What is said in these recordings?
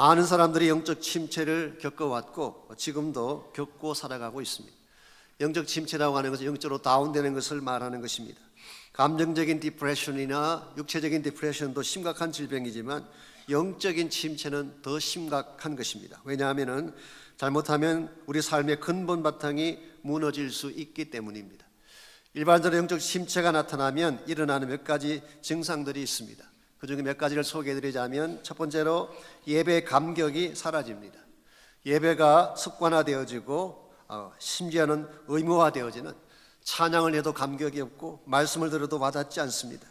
많은 사람들이 영적 침체를 겪어왔고 지금도 겪고 살아가고 있습니다. 영적 침체라고 하는 것은 영적으로 다운되는 것을 말하는 것입니다. 감정적인 디프레션이나 육체적인 디프레션도 심각한 질병이지만 영적인 침체는 더 심각한 것입니다. 왜냐하면 잘못하면 우리 삶의 근본 바탕이 무너질 수 있기 때문입니다. 일반적으로 영적 침체가 나타나면 일어나는 몇 가지 증상들이 있습니다. 그 중에 몇 가지를 소개해드리자면, 첫 번째로 예배 감격이 사라집니다. 예배가 습관화되어지고 심지어는 의무화되어지는, 찬양을 해도 감격이 없고 말씀을 들어도 와닿지 않습니다.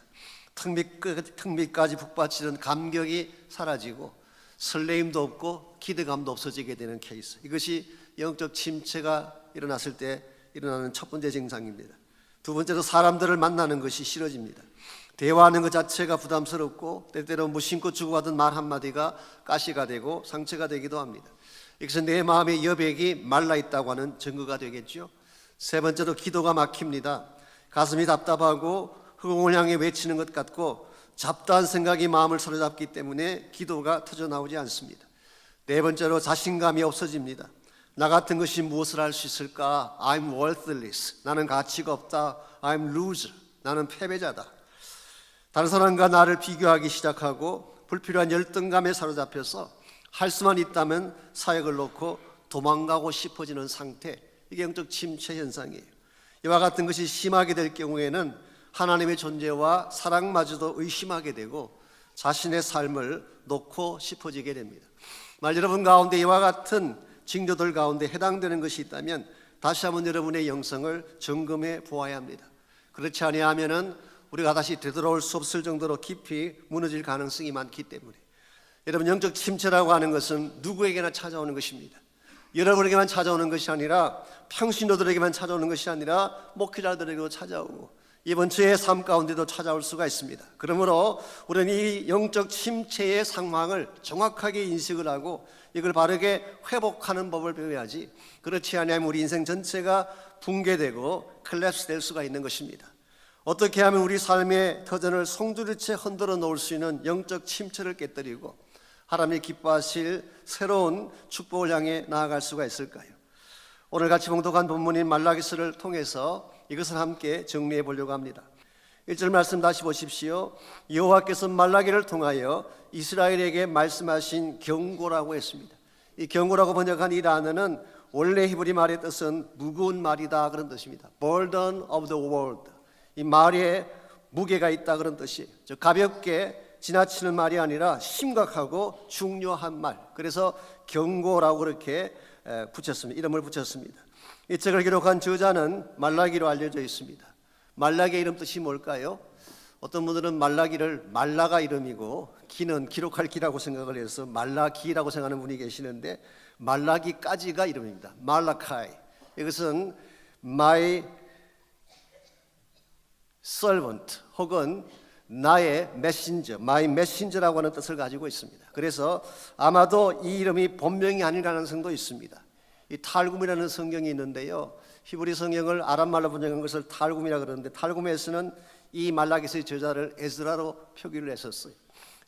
턱밑까지 북받치는 감격이 사라지고 설레임도 없고 기대감도 없어지게 되는 케이스, 이것이 영적 침체가 일어났을 때 일어나는 첫 번째 증상입니다. 두 번째로 사람들을 만나는 것이 싫어집니다. 대화하는 것 자체가 부담스럽고 때때로 무심코 주고받은 말 한마디가 가시가 되고 상처가 되기도 합니다. 이것은 내 마음의 여백이 말라있다고 하는 증거가 되겠죠. 세 번째로 기도가 막힙니다. 가슴이 답답하고 흑공을 향해 외치는 것 같고 잡다한 생각이 마음을 사로잡기 때문에 기도가 터져나오지 않습니다. 네 번째로 자신감이 없어집니다. 나 같은 것이 무엇을 할 수 있을까? I'm worthless. 나는 가치가 없다. I'm loser. 나는 패배자다. 다른 사람과 나를 비교하기 시작하고 불필요한 열등감에 사로잡혀서 할 수만 있다면 사역을 놓고 도망가고 싶어지는 상태, 이게 영적 침체 현상이에요. 이와 같은 것이 심하게 될 경우에는 하나님의 존재와 사랑마저도 의심하게 되고 자신의 삶을 놓고 싶어지게 됩니다. 만약 여러분 가운데 이와 같은 징조들 가운데 해당되는 것이 있다면 다시 한번 여러분의 영성을 점검해 보아야 합니다. 그렇지 아니하면은 우리가 다시 되돌아올 수 없을 정도로 깊이 무너질 가능성이 많기 때문에, 여러분, 영적 침체라고 하는 것은 누구에게나 찾아오는 것입니다. 여러분에게만 찾아오는 것이 아니라 평신도들에게만 찾아오는 것이 아니라 목회자들에게도 찾아오고 이번 주의 삶 가운데도 찾아올 수가 있습니다. 그러므로 우리는 이 영적 침체의 상황을 정확하게 인식을 하고 이걸 바르게 회복하는 법을 배워야지, 그렇지 않으면 우리 인생 전체가 붕괴되고 콜랩스 될 수가 있는 것입니다. 어떻게 하면 우리 삶의 터전을 송두리째 흔들어 놓을 수 있는 영적 침체를 깨뜨리고 하나님이 기뻐하실 새로운 축복을 향해 나아갈 수가 있을까요? 오늘 같이 봉독한 본문인 말라기서를 통해서 이것을 함께 정리해 보려고 합니다. 1절 말씀 다시 보십시오. 여호와께서 말라기를 통하여 이스라엘에게 말씀하신 경고라고 했습니다. 이 경고라고 번역한 이 단어는 원래 히브리 말의 뜻은 무거운 말이다, 그런 뜻입니다. Burden of the world. 이 말에 무게가 있다, 그런 뜻이에요. 즉 가볍게 지나치는 말이 아니라 심각하고 중요한 말, 그래서 경고라고 그렇게 붙였습니다. 이름을 붙였습니다. 이 책을 기록한 저자는 말라기로 알려져 있습니다. 말라기의 이름 뜻이 뭘까요? 어떤 분들은 말라기를 말라가 이름이고 기는 기록할 기라고 생각을 해서 말라기라고 생각하는 분이 계시는데, 말라기까지가 이름입니다. 말라카이. 이것은 my servant 혹은 나의 메신저, my messenger라고 하는 뜻을 가지고 있습니다. 그래서 아마도 이 이름이 본명이 아닐 가능성도 있습니다. 이 탈굼이라는 성경이 있는데요, 히브리 성경을 아람말로 번역한 것을 탈굼이라고 그러는데, 탈굼에서는 이 말라기서의 저자를 에스라로 표기를 했었어요.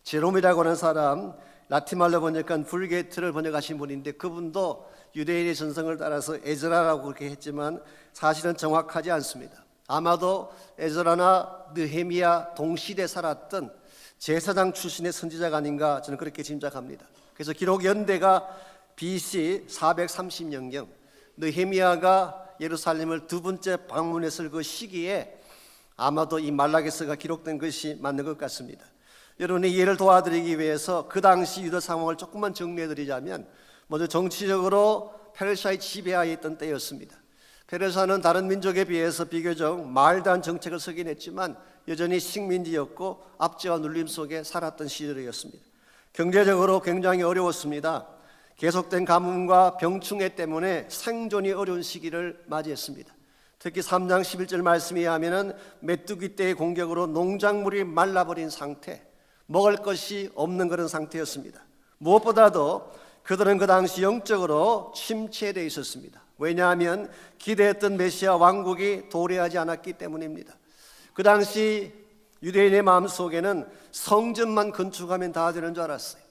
제롬이라고 하는 사람, 라틴말로 번역한 불게트를 번역하신 분인데 그분도 유대인의 전성을 따라서 에즈라라고 그렇게 했지만 사실은 정확하지 않습니다. 아마도 에즈라나 느헤미야 동시대에 살았던 제사장 출신의 선지자가 아닌가 저는 그렇게 짐작합니다. 그래서 기록 연대가 BC 430년경, 느헤미야가 예루살렘을 두 번째 방문했을 그 시기에 아마도 이 말라기서가 기록된 것이 맞는 것 같습니다. 여러분의 이해를 도와드리기 위해서 그 당시 유다 상황을 조금만 정리해드리자면, 먼저 정치적으로 페르시아의 지배하에 있던 때였습니다. 페르시아는 다른 민족에 비해서 비교적 마일드한 정책을 쓰긴 했지만 여전히 식민지였고 압제와 눌림 속에 살았던 시절이었습니다. 경제적으로 굉장히 어려웠습니다. 계속된 가뭄과 병충해 때문에 생존이 어려운 시기를 맞이했습니다. 특히 3장 11절 말씀에 의하면 메뚜기 떼의 공격으로 농작물이 말라버린 상태, 먹을 것이 없는 그런 상태였습니다. 무엇보다도 그들은 그 당시 영적으로 침체되어 있었습니다. 왜냐하면 기대했던 메시아 왕국이 도래하지 않았기 때문입니다. 그 당시 유대인의 마음속에는 성전만 건축하면 다 되는 줄 알았어요.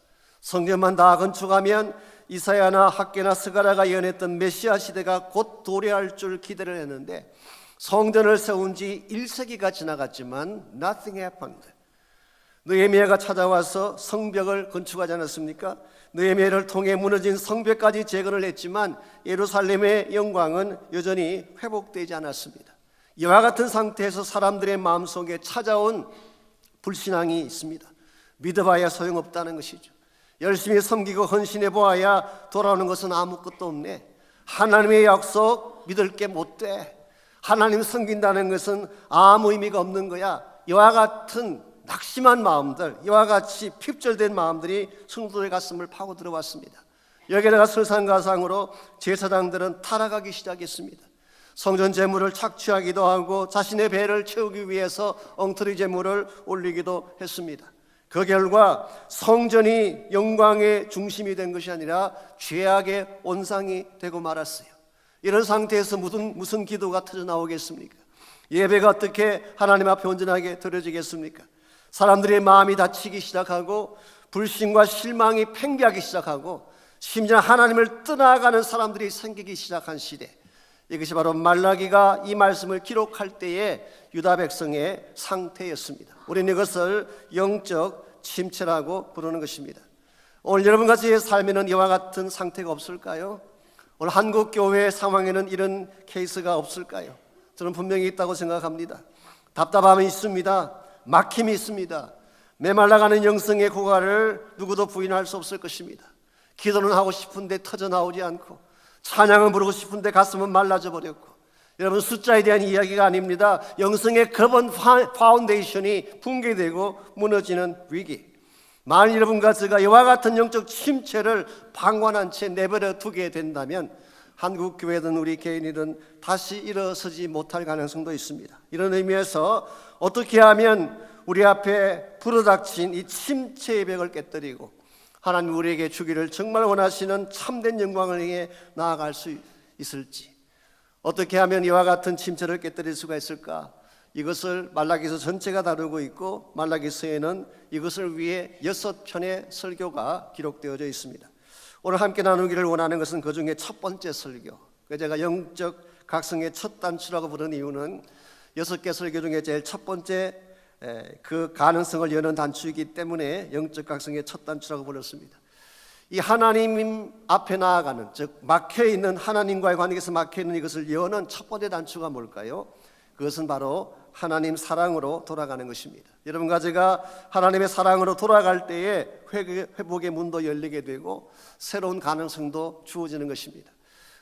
성전만 다 건축하면 이사야나 학개나 스가랴가 예언했던 메시아 시대가 곧 도래할 줄 기대를 했는데 성전을 세운 지 1세기가 지나갔지만 nothing happened. 느헤미야가 찾아와서 성벽을 건축하지 않았습니까? 느헤미야를 통해 무너진 성벽까지 재건을 했지만 예루살렘의 영광은 여전히 회복되지 않았습니다. 이와 같은 상태에서 사람들의 마음속에 찾아온 불신앙이 있습니다. 믿어봐야 소용없다는 것이죠. 열심히 섬기고 헌신해 보아야 돌아오는 것은 아무것도 없네. 하나님의 약속 믿을 게 못 돼. 하나님 섬긴다는 것은 아무 의미가 없는 거야. 이와 같은 낙심한 마음들, 이와 같이 핍절된 마음들이 성도의 가슴을 파고 들어왔습니다. 여기다가 설상가상으로 제사장들은 타락하기 시작했습니다. 성전 제물을 착취하기도 하고 자신의 배를 채우기 위해서 엉터리 제물을 올리기도 했습니다. 그 결과 성전이 영광의 중심이 된 것이 아니라 죄악의 온상이 되고 말았어요. 이런 상태에서 무슨 기도가 터져나오겠습니까? 예배가 어떻게 하나님 앞에 온전하게 드려지겠습니까? 사람들의 마음이 다치기 시작하고 불신과 실망이 팽배하기 시작하고 심지어 하나님을 떠나가는 사람들이 생기기 시작한 시대, 이것이 바로 말라기가 이 말씀을 기록할 때의 유다 백성의 상태였습니다. 우리는 이것을 영적 침체라고 부르는 것입니다. 오늘 여러분과 저의 삶에는 이와 같은 상태가 없을까요? 오늘 한국 교회 상황에는 이런 케이스가 없을까요? 저는 분명히 있다고 생각합니다. 답답함이 있습니다. 막힘이 있습니다. 메말라가는 영성의 고갈을 누구도 부인할 수 없을 것입니다. 기도는 하고 싶은데 터져나오지 않고, 찬양은 부르고 싶은데 가슴은 말라져 버렸고, 여러분 숫자에 대한 이야기가 아닙니다. 영성의 근본 파운데이션이 붕괴되고 무너지는 위기. 만일 여러분과 제가 이와 같은 영적 침체를 방관한 채 내버려 두게 된다면 한국 교회든 우리 개인이든 다시 일어서지 못할 가능성도 있습니다. 이런 의미에서 어떻게 하면 우리 앞에 불어닥친 이 침체의 벽을 깨뜨리고 하나님 우리에게 주기를 정말 원하시는 참된 영광을 향해 나아갈 수 있을지, 어떻게 하면 이와 같은 침체를 깨뜨릴 수가 있을까? 이것을 말라기서 전체가 다루고 있고 말라기서에는 이것을 위해 6편의 설교가 기록되어져 있습니다. 오늘 함께 나누기를 원하는 것은 그 중에 첫 번째 설교, 제가 영적 각성의 첫 단추라고 부르는 이유는 6개 설교 중에 제일 첫 번째 그 가능성을 여는 단추이기 때문에 영적 각성의 첫 단추라고 불렀습니다. 이 하나님 앞에 나아가는, 즉 막혀있는 하나님과의 관계에서 막혀있는 이것을 여는 첫 번째 단추가 뭘까요? 그것은 바로 하나님 사랑으로 돌아가는 것입니다. 여러분과 제가 하나님의 사랑으로 돌아갈 때에 회복의 문도 열리게 되고 새로운 가능성도 주어지는 것입니다.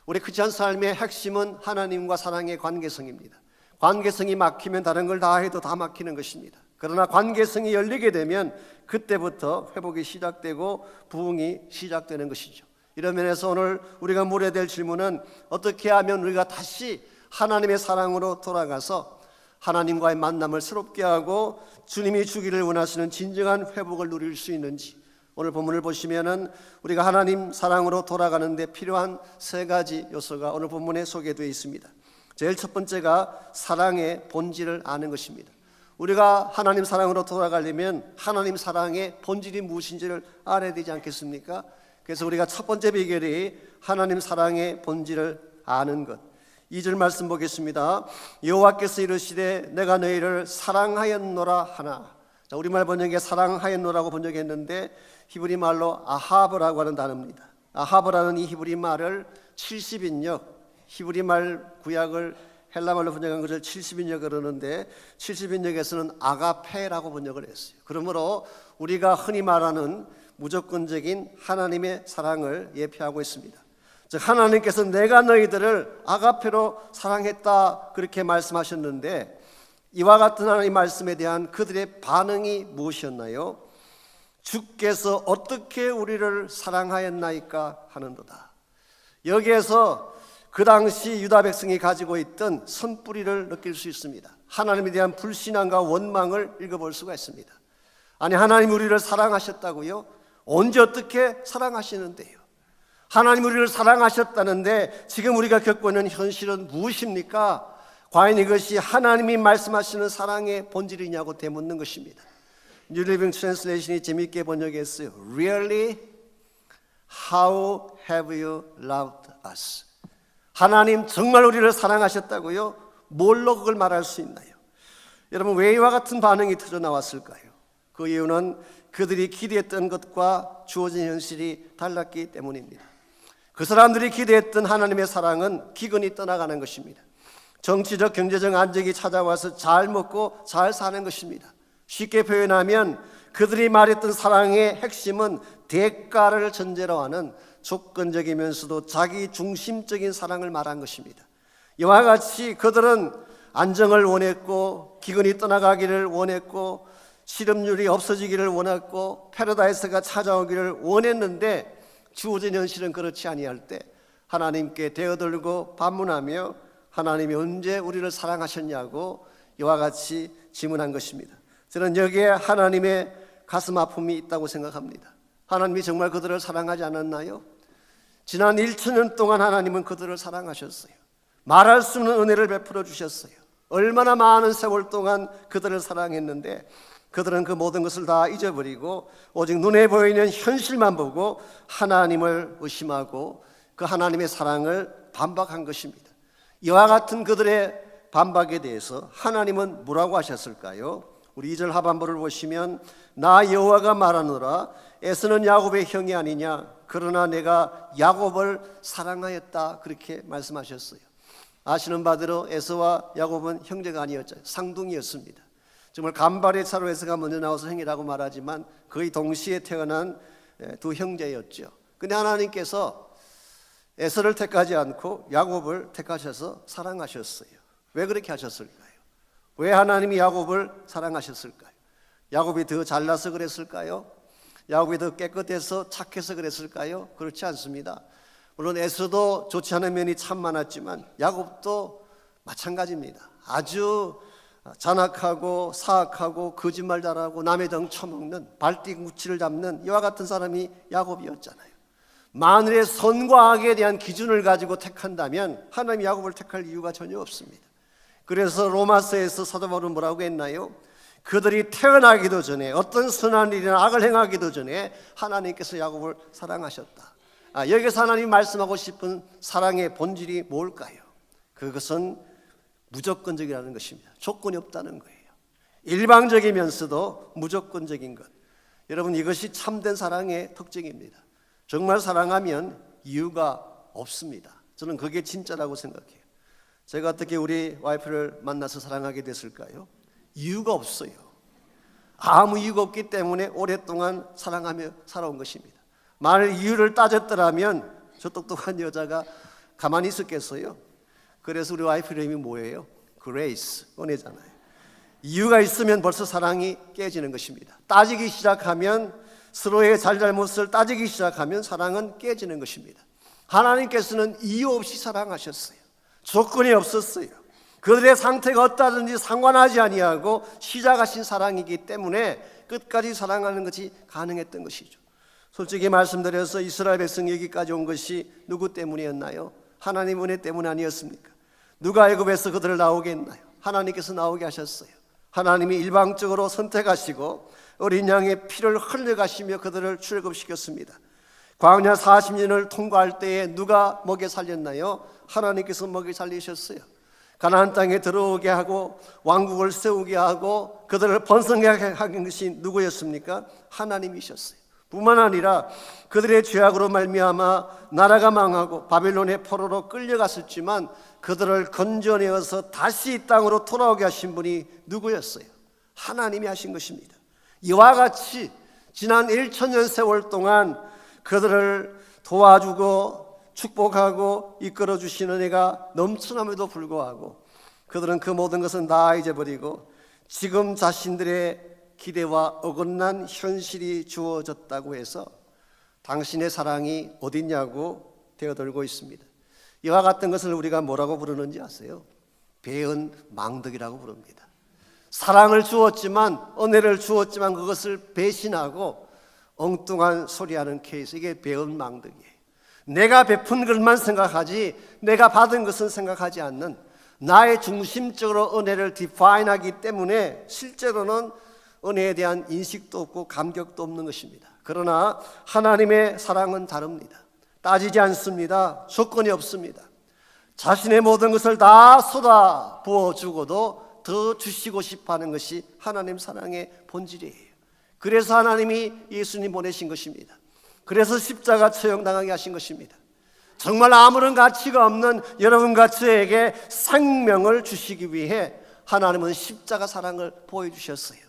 우리 크리스찬 삶의 핵심은 하나님과 사랑의 관계성입니다. 관계성이 막히면 다른 걸 다 해도 다 막히는 것입니다. 그러나 관계성이 열리게 되면 그때부터 회복이 시작되고 부흥이 시작되는 것이죠. 이런 면에서 오늘 우리가 물어야 될 질문은 어떻게 하면 우리가 다시 하나님의 사랑으로 돌아가서 하나님과의 만남을 새롭게 하고 주님이 주기를 원하시는 진정한 회복을 누릴 수 있는지, 오늘 본문을 보시면은 우리가 하나님 사랑으로 돌아가는 데 필요한 3가지 요소가 오늘 본문에 소개되어 있습니다. 제일 첫 번째가 사랑의 본질을 아는 것입니다. 우리가 하나님 사랑으로 돌아가려면 하나님 사랑의 본질이 무엇인지를 알아야 되지 않겠습니까? 그래서 우리가 첫 번째 비결이 하나님 사랑의 본질을 아는 것. 2절 말씀 보겠습니다. 여호와께서 이르시되 내가 너희를 사랑하였노라 하나. 자, 우리말 번역에 사랑하였노라고 번역했는데 히브리 말로 아하브라고 하는 단어입니다. 아하브라는 이 히브리 말을 70인역, 히브리 말 구약을 헬라말로 번역한 것을 70인역 그러는데 70인역에서는 아가페라고 번역을 했어요. 그러므로 우리가 흔히 말하는 무조건적인 하나님의 사랑을 예표하고 있습니다. 즉 하나님께서 내가 너희들을 아가페로 사랑했다 그렇게 말씀하셨는데 이와 같은 하나님의 말씀에 대한 그들의 반응이 무엇이었나요? 주께서 어떻게 우리를 사랑하였나이까 하는도다. 여기에서 그 당시 유다 백성이 가지고 있던 선뿌리를 느낄 수 있습니다. 하나님에 대한 불신앙과 원망을 읽어볼 수가 있습니다. 아니 하나님 우리를 사랑하셨다고요? 언제 어떻게 사랑하시는데요? 하나님 우리를 사랑하셨다는데 지금 우리가 겪고 있는 현실은 무엇입니까? 과연 이것이 하나님이 말씀하시는 사랑의 본질이냐고 되묻는 것입니다. New Living Translation이 재미있게 번역했어요. Really? How have you loved us? 하나님 정말 우리를 사랑하셨다고요? 뭘로 그걸 말할 수 있나요? 여러분, 왜 이와 같은 반응이 터져 나왔을까요? 그 이유는 그들이 기대했던 것과 주어진 현실이 달랐기 때문입니다. 그 사람들이 기대했던 하나님의 사랑은 기근이 떠나가는 것입니다. 정치적 경제적 안정이 찾아와서 잘 먹고 잘 사는 것입니다. 쉽게 표현하면 그들이 말했던 사랑의 핵심은 대가를 전제로 하는 조건적이면서도 자기 중심적인 사랑을 말한 것입니다. 이와 같이 그들은 안정을 원했고 기근이 떠나가기를 원했고 실업률이 없어지기를 원했고 패러다이스가 찾아오기를 원했는데 주어진 현실은 그렇지 아니할 때 하나님께 대어들고 반문하며 하나님이 언제 우리를 사랑하셨냐고 이와 같이 질문한 것입니다. 저는 여기에 하나님의 가슴 아픔이 있다고 생각합니다. 하나님이 정말 그들을 사랑하지 않았나요? 지난 1,000년 동안 하나님은 그들을 사랑하셨어요. 말할 수 없는 은혜를 베풀어 주셨어요. 얼마나 많은 세월 동안 그들을 사랑했는데 그들은 그 모든 것을 다 잊어버리고 오직 눈에 보이는 현실만 보고 하나님을 의심하고 그 하나님의 사랑을 반박한 것입니다. 이와 같은 그들의 반박에 대해서 하나님은 뭐라고 하셨을까요? 우리 2절 하반부를 보시면 나 여호와가 말하노라 에서는 야곱의 형이 아니냐 그러나 내가 야곱을 사랑하였다 그렇게 말씀하셨어요. 아시는 바대로 에서와 야곱은 형제가 아니었죠. 쌍둥이였습니다. 정말 간발의 차로 에서가 먼저 나와서 형이라고 말하지만 거의 동시에 태어난 두 형제였죠. 근데 하나님께서 에서를 택하지 않고 야곱을 택하셔서 사랑하셨어요. 왜 그렇게 하셨을까요? 왜 하나님이 야곱을 사랑하셨을까요? 야곱이 더 잘나서 그랬을까요? 야곱이 더 깨끗해서 착해서 그랬을까요? 그렇지 않습니다. 물론 에서도 좋지 않은 면이 참 많았지만 야곱도 마찬가지입니다. 아주 잔악하고 사악하고 거짓말 잘하고 남의 등 처먹는 발뒤꿈치를 잡는 이와 같은 사람이 야곱이었잖아요. 만일의 선과 악에 대한 기준을 가지고 택한다면 하나님이 야곱을 택할 이유가 전혀 없습니다. 그래서 로마서에서 사도 바울은 뭐라고 했나요? 그들이 태어나기도 전에 어떤 선한 일이나 악을 행하기도 전에 하나님께서 야곱을 사랑하셨다. 여기서 하나님이 말씀하고 싶은 사랑의 본질이 뭘까요? 그것은 무조건적이라는 것입니다. 조건이 없다는 거예요. 일방적이면서도 무조건적인 것. 여러분, 이것이 참된 사랑의 특징입니다. 정말 사랑하면 이유가 없습니다. 저는 그게 진짜라고 생각해요. 제가 어떻게 우리 와이프를 만나서 사랑하게 됐을까요? 이유가 없어요. 아무 이유가 없기 때문에 오랫동안 사랑하며 살아온 것입니다. 만일 이유를 따졌더라면 저 똑똑한 여자가 가만히 있었겠어요? 그래서 우리 와이프 이름이 뭐예요? 그레이스, 은혜잖아요. 이유가 있으면 벌써 사랑이 깨지는 것입니다. 따지기 시작하면 서로의 잘잘못을 따지기 시작하면 사랑은 깨지는 것입니다. 하나님께서는 이유 없이 사랑하셨어요. 조건이 없었어요. 그들의 상태가 어떠하든지 상관하지 아니하고 시작하신 사랑이기 때문에 끝까지 사랑하는 것이 가능했던 것이죠. 솔직히 말씀드려서 이스라엘 백성 여기까지 온 것이 누구 때문이었나요? 하나님 은혜 때문 아니었습니까? 누가 애굽에서 그들을 나오게 했나요? 하나님께서 나오게 하셨어요. 하나님이 일방적으로 선택하시고 어린 양의 피를 흘려가시며 그들을 출애굽시켰습니다. 광야 40년을 통과할 때에 누가 먹여 살렸나요? 하나님께서 먹여 살리셨어요. 가나안 땅에 들어오게 하고 왕국을 세우게 하고 그들을 번성하게 한 것이 누구였습니까? 하나님이셨어요. 뿐만 아니라 그들의 죄악으로 말미암아 나라가 망하고 바벨론의 포로로 끌려갔었지만 그들을 건져내어서 다시 이 땅으로 돌아오게 하신 분이 누구였어요? 하나님이 하신 것입니다. 이와 같이 지난 1,000년 세월 동안 그들을 도와주고 축복하고 이끌어 주시는 은혜가 넘쳐남에도 불구하고 그들은 그 모든 것은 다 잊어버리고 지금 자신들의 기대와 어긋난 현실이 주어졌다고 해서 당신의 사랑이 어딨냐고 되어들고 있습니다. 이와 같은 것을 우리가 뭐라고 부르는지 아세요? 배은망덕이라고 부릅니다. 사랑을 주었지만 은혜를 주었지만 그것을 배신하고 엉뚱한 소리하는 케이스, 이게 배은망덕이에요. 내가 베푼 것만 생각하지 내가 받은 것은 생각하지 않는 나의 중심적으로 은혜를 디파인하기 때문에 실제로는 은혜에 대한 인식도 없고 감격도 없는 것입니다. 그러나 하나님의 사랑은 다릅니다. 따지지 않습니다. 조건이 없습니다. 자신의 모든 것을 다 쏟아 부어주고도 더 주시고 싶어하는 것이 하나님 사랑의 본질이에요. 그래서 하나님이 예수님 보내신 것입니다. 그래서 십자가 처형당하게 하신 것입니다. 정말 아무런 가치가 없는 여러분과 저에게 생명을 주시기 위해 하나님은 십자가 사랑을 보여주셨어요.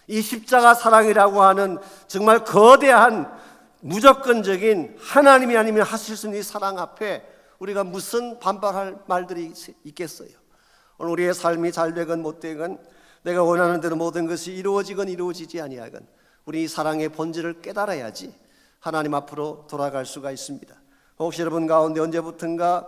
이 십자가 사랑이라고 하는 정말 거대한 무조건적인 하나님이 아니면 하실 수 있는 이 사랑 앞에 우리가 무슨 반발할 말들이 있겠어요? 오늘 우리의 삶이 잘 되건 못 되건, 내가 원하는 대로 모든 것이 이루어지건 이루어지지 아니하건 우리 이 사랑의 본질을 깨달아야지 하나님 앞으로 돌아갈 수가 있습니다. 혹시 여러분 가운데 언제부턴가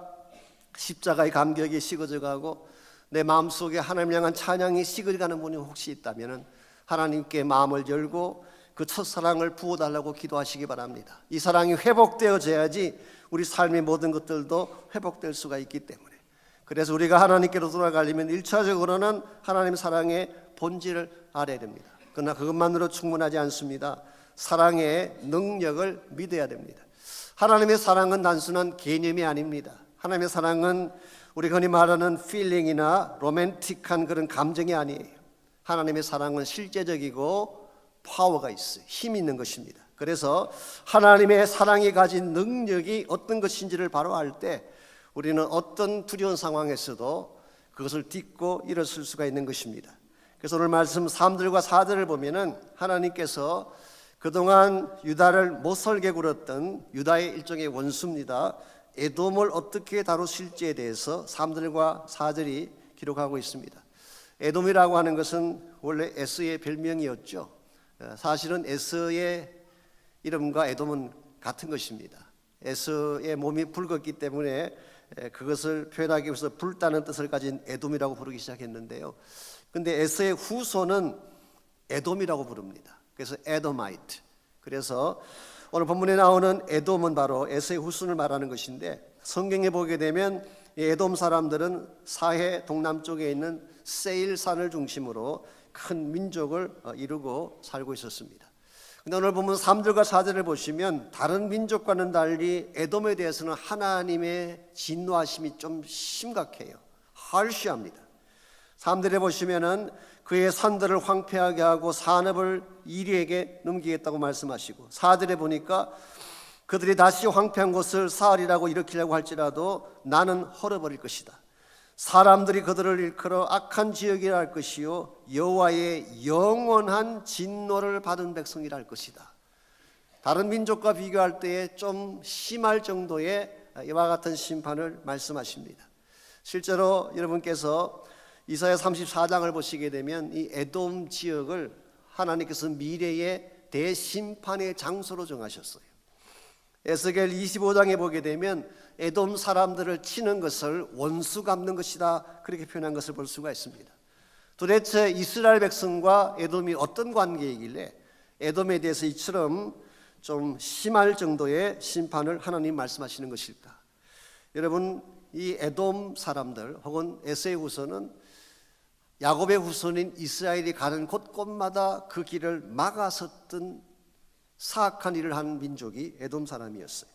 십자가의 감격이 식어져 가고 내 마음속에 하나님 향한 찬양이 식어가는 분이 혹시 있다면 하나님께 마음을 열고 그 첫사랑을 부어달라고 기도하시기 바랍니다. 이 사랑이 회복되어져야지 우리 삶의 모든 것들도 회복될 수가 있기 때문에, 그래서 우리가 하나님께로 돌아가려면 1차적으로는 하나님 사랑의 본질을 알아야 됩니다. 그러나 그것만으로 충분하지 않습니다. 사랑의 능력을 믿어야 됩니다. 하나님의 사랑은 단순한 개념이 아닙니다. 하나님의 사랑은 우리가 흔히 말하는 필링이나 로맨틱한 그런 감정이 아니에요. 하나님의 사랑은 실제적이고 파워가 있어요. 힘이 있는 것입니다. 그래서 하나님의 사랑이 가진 능력이 어떤 것인지를 바로 알 때 우리는 어떤 두려운 상황에서도 그것을 딛고 일어설 수가 있는 것입니다. 그래서 오늘 말씀 3절과 4절을 보면은 하나님께서 그동안 유다를 못살게 굴었던 유다의 일종의 원수입니다. 에돔을 어떻게 다루실지에 대해서 3절과 4절이 기록하고 있습니다. 에돔이라고 하는 것은 원래 에서의 별명이었죠. 사실은 에서의 이름과 에돔은 같은 것입니다. 에서의 몸이 붉었기 때문에 그것을 표현하기 위해서 붉다는 뜻을 가진 에돔이라고 부르기 시작했는데요. 근데 에서의 후손은 에돔이라고 부릅니다. 그래서 에돔아이트. 그래서 오늘 본문에 나오는 에돔은 바로 에서의 후손을 말하는 것인데, 성경에 보게 되면 에돔 사람들은 사해 동남쪽에 있는 세일산을 중심으로 큰 민족을 이루고 살고 있었습니다. 근데 오늘 보면 3절과 4절을 보시면 다른 민족과는 달리 에돔에 대해서는 하나님의 진노하심이 좀 심각해요. harsh합니다. 3절에 보시면은 그의 산들을 황폐하게 하고 산업을 이리에게 넘기겠다고 말씀하시고, 4절에 보니까 그들이 다시 황폐한 곳을 사흘이라고 일으키려고 할지라도 나는 헐어버릴 것이다. 사람들이 그들을 일컬어 악한 지역이라 할 것이요 여호와의 영원한 진노를 받은 백성이라 할 것이다. 다른 민족과 비교할 때에 좀 심할 정도의 이와 같은 심판을 말씀하십니다. 실제로 여러분께서 이사야 34장을 보시게 되면 이 에돔 지역을 하나님께서 미래의 대심판의 장소로 정하셨어요. 에스겔 25장에 보게 되면 에돔 사람들을 치는 것을 원수 갚는 것이다, 그렇게 표현한 것을 볼 수가 있습니다. 도대체 이스라엘 백성과 에돔이 어떤 관계이길래 에돔에 대해서 이처럼 좀 심할 정도의 심판을 하나님 말씀하시는 것일까? 여러분, 이 에돔 사람들 혹은 에서의 후손은 야곱의 후손인 이스라엘이 가는 곳곳마다 그 길을 막아섰던 사악한 일을 한 민족이 에돔 사람이었어요.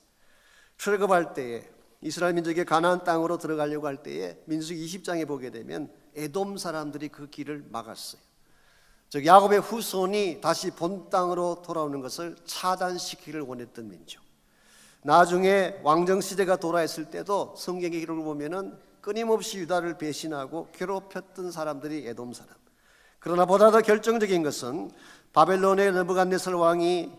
출애굽할 때에 이스라엘 민족이 가나안 땅으로 들어가려고 할 때에 민수기 20장에 보게 되면 에돔 사람들이 그 길을 막았어요. 즉 야곱의 후손이 다시 본 땅으로 돌아오는 것을 차단시키기를 원했던 민족. 나중에 왕정 시대가 돌아왔을 때도 성경의 기록을 보면은 끊임없이 유다를 배신하고 괴롭혔던 사람들이 에돔 사람. 그러나 보다 더 결정적인 것은 바벨론의 느부갓네살 왕이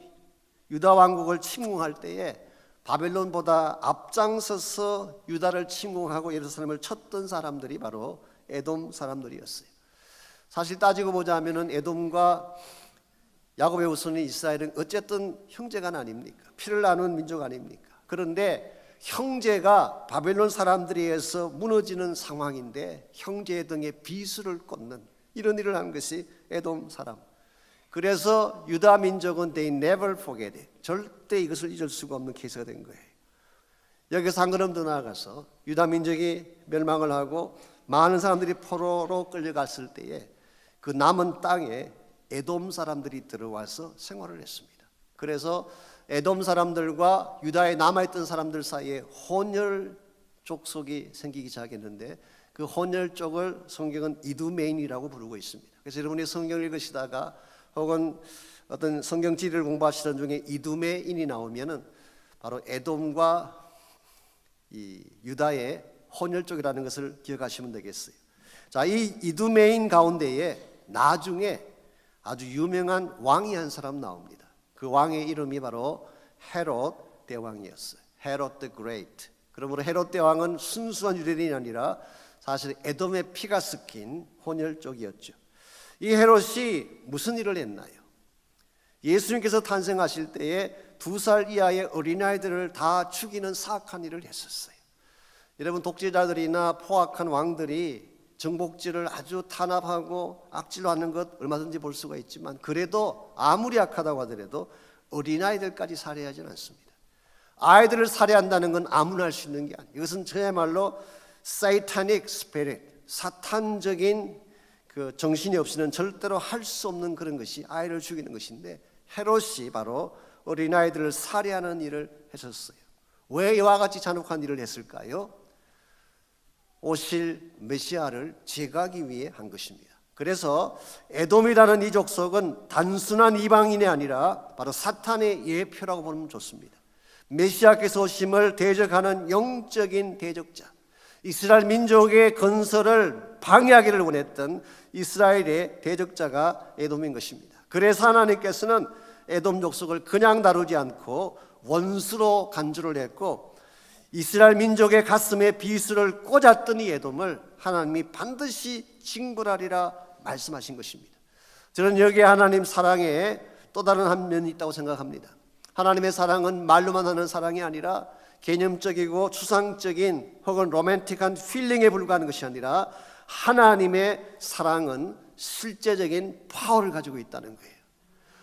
유다 왕국을 침공할 때에 바벨론보다 앞장서서 유다를 침공하고 예루살렘을 쳤던 사람들이 바로 에돔 사람들이었어요. 사실 따지고 보자면은 에돔과 야곱의 후손인 이스라엘은 어쨌든 형제간 아닙니까? 피를 나눈 민족 아닙니까? 그런데 형제가 바벨론 사람들에 의해서 무너지는 상황인데 형제 등의 비수를 꽂는 이런 일을 한 것이 에돔 사람. 그래서 유다 민족은 they never forget it. 절대 이것을 잊을 수가 없는 케이스가 된 거예요. 여기서 한 걸음 더 나아가서 유다 민족이 멸망을 하고 많은 사람들이 포로로 끌려갔을 때에 그 남은 땅에 에돔 사람들이 들어와서 생활을 했습니다. 그래서 에돔 사람들과 유다에 남아있던 사람들 사이에 혼혈 족속이 생기기 시작했는데 그 혼혈 쪽을 성경은 이두메인이라고 부르고 있습니다. 그래서 여러분이 성경을 읽으시다가 혹은 어떤 성경 지리를 공부하시던 중에 이두메인이 나오면은 바로 에돔과 이 유다의 혼혈 쪽이라는 것을 기억하시면 되겠어요. 자, 이 이두메인 가운데에 나중에 아주 유명한 왕이 한 사람 나옵니다. 그 왕의 이름이 바로 헤롯 대왕이었어요. 헤롯 the Great. 그러므로 헤롯 대왕은 순수한 유대인이 아니라 사실 에돔의 피가 섞인 혼혈 쪽이었죠. 이 헤롯이 무슨 일을 했나요? 예수님께서 탄생하실 때에 2살 이하의 어린아이들을 다 죽이는 사악한 일을 했었어요. 여러분, 독재자들이나 포악한 왕들이 정복지를 아주 탄압하고 악질로 하는 것 얼마든지 볼 수가 있지만 그래도 아무리 악하다고 하더라도 어린아이들까지 살해하지는 않습니다. 아이들을 살해한다는 건 아무나 할 수 있는 게 아니에요. 이것은 저야말로 Satanic Spirit, 사탄적인 그 정신이 없이는 절대로 할 수 없는 그런 것이 아이를 죽이는 것인데 헤롯이 바로 어린아이들을 살해하는 일을 했었어요. 왜 이와 같이 잔혹한 일을 했을까요? 오실 메시아를 제거하기 위해 한 것입니다. 그래서 에돔이라는 이 족속은 단순한 이방인이 아니라 바로 사탄의 예표라고 보면 좋습니다. 메시아께서 오심을 대적하는 영적인 대적자, 이스라엘 민족의 건설을 방해하기를 원했던 이스라엘의 대적자가 에돔인 것입니다. 그래서 하나님께서는 에돔 족속을 그냥 다루지 않고 원수로 간주를 했고 이스라엘 민족의 가슴에 비수를 꽂았던 이 에돔을 하나님이 반드시 징벌하리라 말씀하신 것입니다. 저는 여기에 하나님 사랑에 또 다른 한 면이 있다고 생각합니다. 하나님의 사랑은 말로만 하는 사랑이 아니라 개념적이고 추상적인 혹은 로맨틱한 필링에 불과한 것이 아니라 하나님의 사랑은 실제적인 파워를 가지고 있다는 거예요.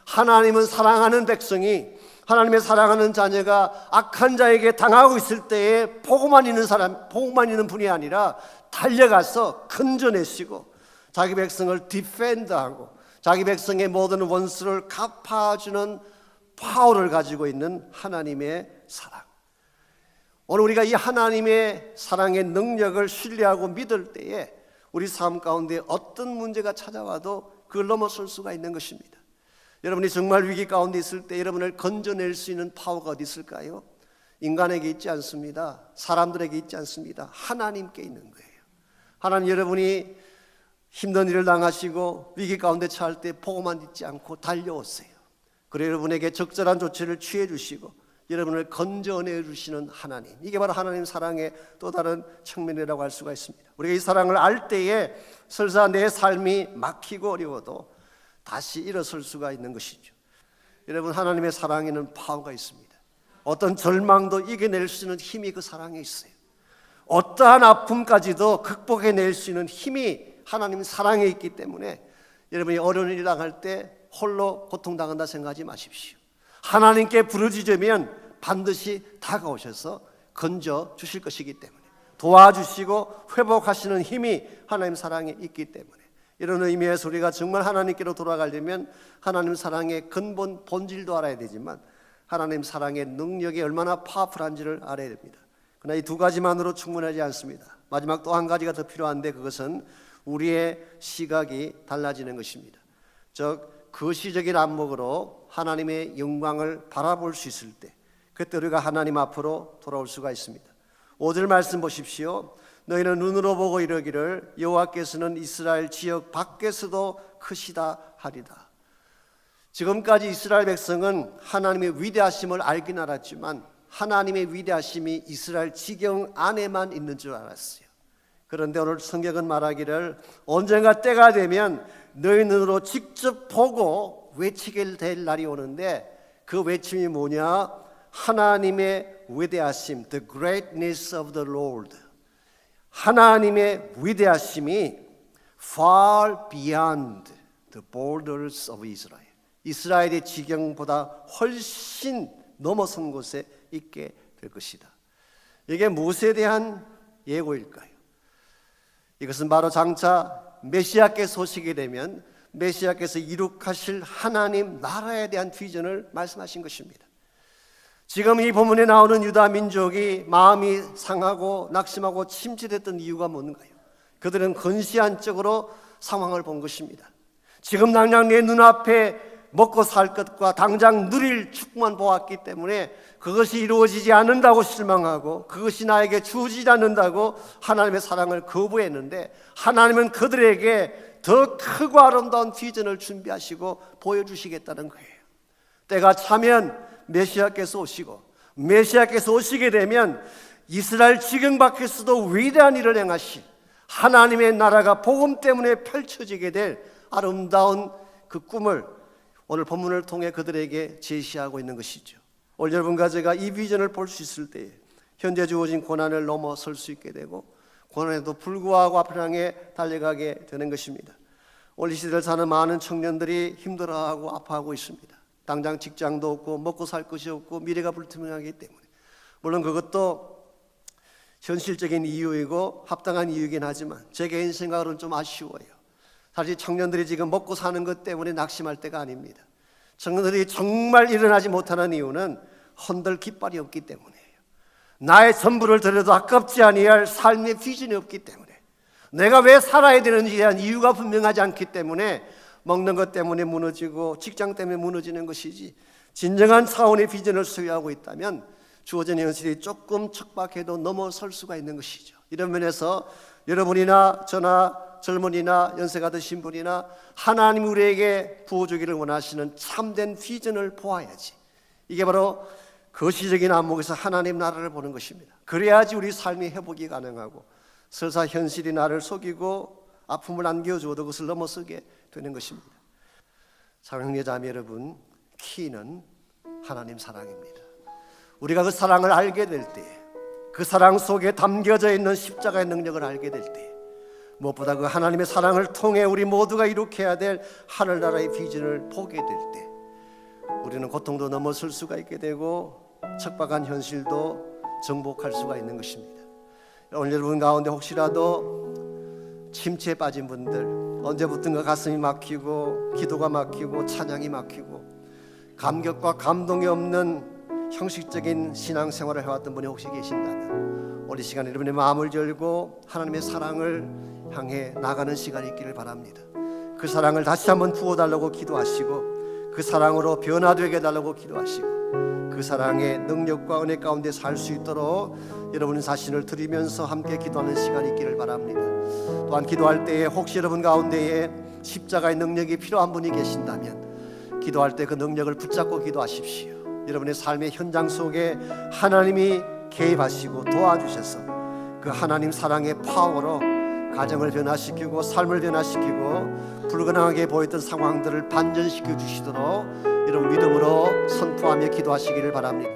하나님은 사랑하는 백성이, 하나님의 사랑하는 자녀가 악한 자에게 당하고 있을 때에 보고만 있는 사람, 보고만 있는 분이 아니라 달려가서 건져내시고 자기 백성을 디펜드하고 자기 백성의 모든 원수를 갚아주는 파워를 가지고 있는 하나님의 사랑. 오늘 우리가 이 하나님의 사랑의 능력을 신뢰하고 믿을 때에 우리 삶 가운데 어떤 문제가 찾아와도 그걸 넘어설 수가 있는 것입니다. 여러분이 정말 위기 가운데 있을 때 여러분을 건져낼 수 있는 파워가 어디 있을까요? 인간에게 있지 않습니다. 사람들에게 있지 않습니다. 하나님께 있는 거예요. 하나님, 여러분이 힘든 일을 당하시고 위기 가운데 처할 때 보고만 있지 않고 달려오세요. 그리고 여러분에게 적절한 조치를 취해 주시고 여러분을 건져내 주시는 하나님, 이게 바로 하나님 사랑의 또 다른 측면이라고 할 수가 있습니다. 우리가 이 사랑을 알 때에 설사 내 삶이 막히고 어려워도 다시 일어설 수가 있는 것이죠. 여러분, 하나님의 사랑에는 파워가 있습니다. 어떤 절망도 이겨낼 수 있는 힘이 그 사랑에 있어요. 어떠한 아픔까지도 극복해낼 수 있는 힘이 하나님 사랑에 있기 때문에 여러분이 어려운 일을 당할 때 홀로 고통당한다 생각하지 마십시오. 하나님께 부르짖으면 반드시 다가오셔서 건져 주실 것이기 때문에, 도와주시고 회복하시는 힘이 하나님 사랑에 있기 때문에, 이런 의미에서 우리가 정말 하나님께로 돌아가려면 하나님 사랑의 근본 본질도 알아야 되지만 하나님 사랑의 능력이 얼마나 파워풀한지를 알아야 됩니다. 그러나 이 두 가지만으로 충분하지 않습니다. 마지막 또 한 가지가 더 필요한데 그것은 우리의 시각이 달라지는 것입니다. 즉 거시적인 안목으로 하나님의 영광을 바라볼 수 있을 때 그때 우리가 하나님 앞으로 돌아올 수가 있습니다. 5절 말씀 보십시오. 너희는 눈으로 보고 이르기를 여호와께서는 이스라엘 지역 밖에서도 크시다 하리다. 지금까지 이스라엘 백성은 하나님의 위대하심을 알긴 알았지만 하나님의 위대하심이 이스라엘 지경 안에만 있는 줄 알았어요. 그런데 오늘 성경은 말하기를 언젠가 때가 되면 너희 눈으로 직접 보고 외치게 될 날이 오는데 그 외침이 뭐냐? 하나님의 위대하심, the greatness of the Lord. 하나님의 위대하심이 far beyond the borders of Israel. 이스라엘의 지경보다 훨씬 넘어선 곳에 있게 될 것이다. 이게 무엇에 대한 예고일까요? 이것은 바로 장차 메시아께서 오시게 되면 메시아께서 이룩하실 하나님 나라에 대한 비전을 말씀하신 것입니다. 지금 이 본문에 나오는 유다 민족이 마음이 상하고 낙심하고 침체됐던 이유가 뭔가요? 그들은 근시안적으로 상황을 본 것입니다. 지금 당장 내 눈앞에 먹고 살 것과 당장 누릴 축복만 보았기 때문에 그것이 이루어지지 않는다고 실망하고 그것이 나에게 주어지지 않는다고 하나님의 사랑을 거부했는데, 하나님은 그들에게 더 크고 아름다운 비전을 준비하시고 보여주시겠다는 거예요. 때가 차면 메시아께서 오시고, 메시아께서 오시게 되면 이스라엘 지경 밖에서도 위대한 일을 행하실 하나님의 나라가 복음 때문에 펼쳐지게 될 아름다운 그 꿈을 오늘 본문을 통해 그들에게 제시하고 있는 것이죠. 오늘 여러분과 제가 이 비전을 볼 수 있을 때에 현재 주어진 고난을 넘어설 수 있게 되고 고난에도 불구하고 앞을 향해 달려가게 되는 것입니다. 오늘 이 시대를 사는 많은 청년들이 힘들어하고 아파하고 있습니다. 당장 직장도 없고 먹고 살 것이 없고 미래가 불투명하기 때문에, 물론 그것도 현실적인 이유이고 합당한 이유이긴 하지만 제 개인 생각으로는 좀 아쉬워요. 사실 청년들이 지금 먹고 사는 것 때문에 낙심할 때가 아닙니다. 청년들이 정말 일어나지 못하는 이유는 헌들 깃발이 없기 때문이에요. 나의 전부를 들여도 아깝지 아니할 삶의 비전이 없기 때문에, 내가 왜 살아야 되는지에 대한 이유가 분명하지 않기 때문에 먹는 것 때문에 무너지고 직장 때문에 무너지는 것이지, 진정한 차원의 비전을 소유하고 있다면 주어진 현실이 조금 척박해도 넘어설 수가 있는 것이죠. 이런 면에서 여러분이나 저나 젊은이나 연세가 드신 분이나 하나님 우리에게 부어주기를 원하시는 참된 비전을 보아야지. 이게 바로 거시적인 안목에서 하나님 나라를 보는 것입니다. 그래야지 우리 삶이 회복이 가능하고 설사 현실이 나를 속이고 아픔을 안겨주어도 그것을 넘어서게 되는 것입니다. 사랑하는 자매 여러분, 키는 하나님 사랑입니다. 우리가 그 사랑을 알게 될 때, 그 사랑 속에 담겨져 있는 십자가의 능력을 알게 될 때, 무엇보다 그 하나님의 사랑을 통해 우리 모두가 이룩해야 될 하늘나라의 비전을 보게 될 때 우리는 고통도 넘어설 수가 있게 되고 척박한 현실도 정복할 수가 있는 것입니다. 오늘 여러분 가운데 혹시라도 침체에 빠진 분들, 언제부턴가 가슴이 막히고 기도가 막히고 찬양이 막히고 감격과 감동이 없는 형식적인 신앙생활을 해왔던 분이 혹시 계신다면 오늘 이 시간에 여러분의 마음을 열고 하나님의 사랑을 향해 나가는 시간이 있기를 바랍니다. 그 사랑을 다시 한번 부어달라고 기도하시고 그 사랑으로 변화되게 해달라고 기도하시고 그 사랑의 능력과 은혜 가운데 살 수 있도록 여러분 자신을 드리면서 함께 기도하는 시간이 있기를 바랍니다. 또한 기도할 때에 혹시 여러분 가운데에 십자가의 능력이 필요한 분이 계신다면 기도할 때 그 능력을 붙잡고 기도하십시오. 여러분의 삶의 현장 속에 하나님이 개입하시고 도와주셔서 그 하나님 사랑의 파워로 가정을 변화시키고 삶을 변화시키고 불가능하게 보였던 상황들을 반전시켜 주시도록 여러분 믿음으로 선포하며 기도하시기를 바랍니다.